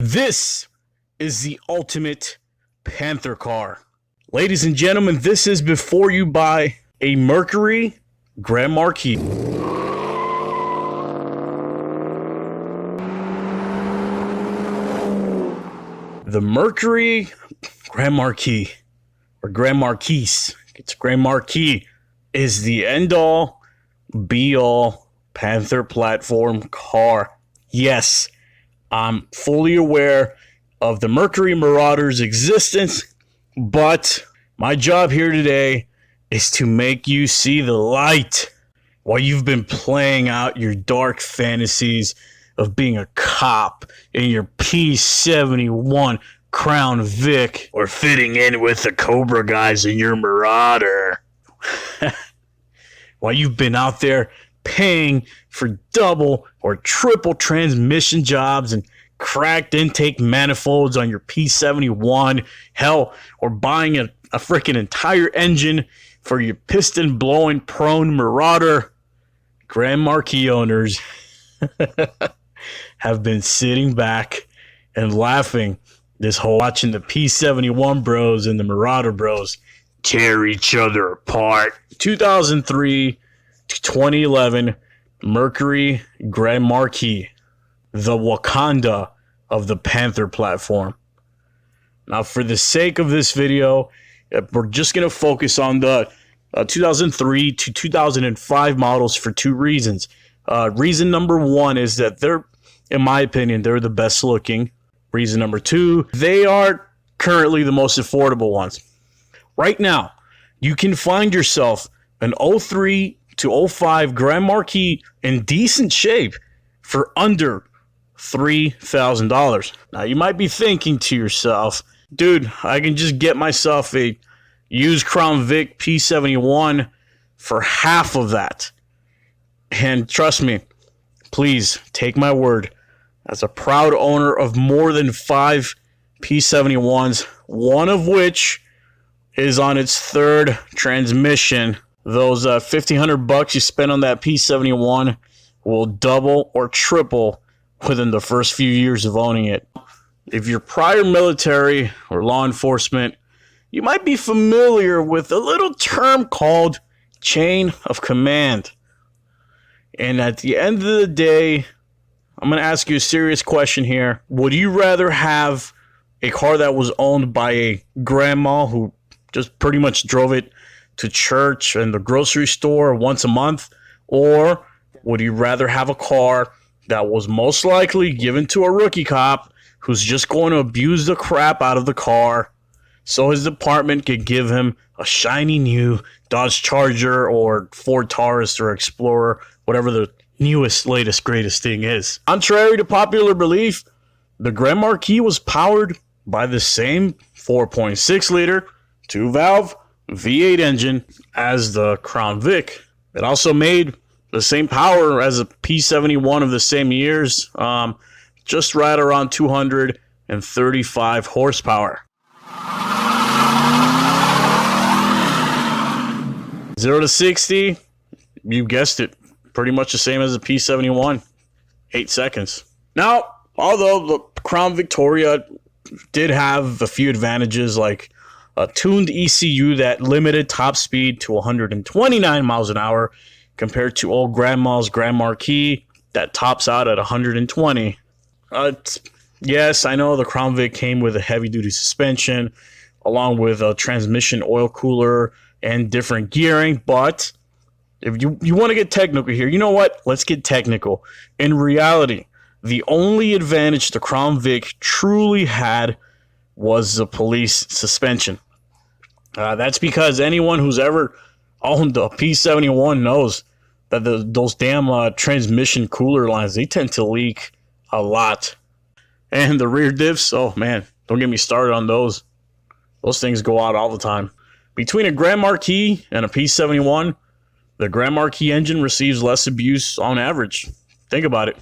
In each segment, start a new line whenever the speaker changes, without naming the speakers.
This is the ultimate Panther car. Ladies and gentlemen, this is before you buy a Mercury Grand Marquis. The Mercury Grand Marquis, or Grand Marquis, it's Grand Marquis, is the end-all, be-all Panther platform car. Yes, I'm fully aware of the Mercury Marauder's existence, but my job here today is to make you see the light while you've been playing out your dark fantasies of being a cop in your P71 Crown Vic or fitting in with the Cobra guys in your Marauder. While you've been out there paying for double or triple transmission jobs and cracked intake manifolds on your P71, hell, or buying a freaking entire engine for your piston blowing prone Marauder, Grand Marquis owners have been sitting back and laughing this whole watching the P71 bros and the Marauder bros tear each other apart. 2003 to 2011 Mercury Grand Marquis, the Wakanda of the Panther platform. Now, for the sake of this video, we're just going to focus on the 2003 to 2005 models for two reasons. Reason number one is that they're, in my opinion, they're the best looking. Reason number two, they are currently the most affordable ones. Right now, you can find yourself an 03 to 05 Grand Marquis in decent shape for under $3,000. Now, you might be thinking to yourself, dude, I can just get myself a used Crown Vic P71 for half of that. And trust me, please take my word, as a proud owner of more than 5 P71s, one of which is on its third transmission, those $1,500 you spend on that P71 will double or triple within the first few years of owning it. If you're prior military or law enforcement, you might be familiar with a little term called chain of command. And at the end of the day, I'm going to ask you a serious question here. Would you rather have a car that was owned by a grandma who just pretty much drove it to church and the grocery store once a month? Or would you rather have a car that was most likely given to a rookie cop who's just going to abuse the crap out of the car so his department could give him a shiny new Dodge Charger or Ford Taurus or Explorer, whatever the newest, latest, greatest thing is? Contrary to popular belief, the Grand Marquis was powered by the same 4.6 liter, 2-valve V8 engine as the Crown Vic. It also made the same power as a P71 of the same years, just right around 235 horsepower. 0 to 60, you guessed it, pretty much the same as a P71, 8 seconds. Now, although the Crown Victoria did have a few advantages, like a tuned ECU that limited top speed to 129 miles an hour compared to old grandma's Grand Marquis that tops out at 120. Yes, I know the Crown Vic came with a heavy-duty suspension along with a transmission oil cooler and different gearing, but if you want to get technical here, you know what? Let's get technical. In reality, the only advantage the Crown Vic truly had was the police suspension. That's because anyone who's ever owned a P71 knows that those damn transmission cooler lines, they tend to leak a lot. And the rear diffs, oh man, don't get me started on those. Those things go out all the time. Between a Grand Marquis and a P71, the Grand Marquis engine receives less abuse on average. Think about it.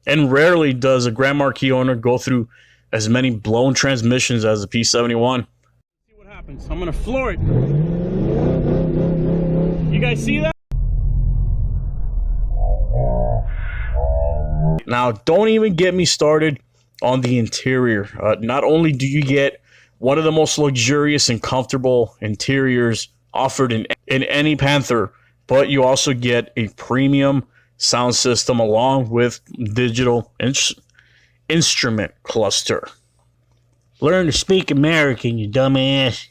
And rarely does a Grand Marquis owner go through as many blown transmissions as a P71. See what happens. I'm going to floor it. You guys see that? Now, don't even get me started on the interior. Not only do you get one of the most luxurious and comfortable interiors offered in any Panther, but you also get a premium sound system along with digital instrument cluster. Learn to speak American, you dumbass.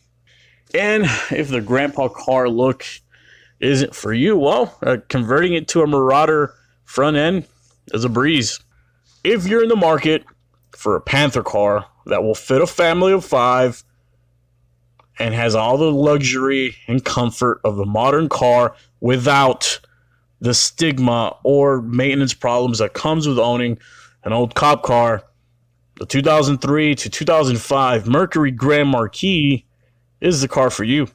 And if the grandpa car look isn't for you, well, converting it to a Marauder front end is a breeze. If you're in the market for a Panther car that will fit a family of 5 and has all the luxury and comfort of a modern car without the stigma or maintenance problems that comes with owning an old cop car, the 2003 to 2005 Mercury Grand Marquis is the car for you.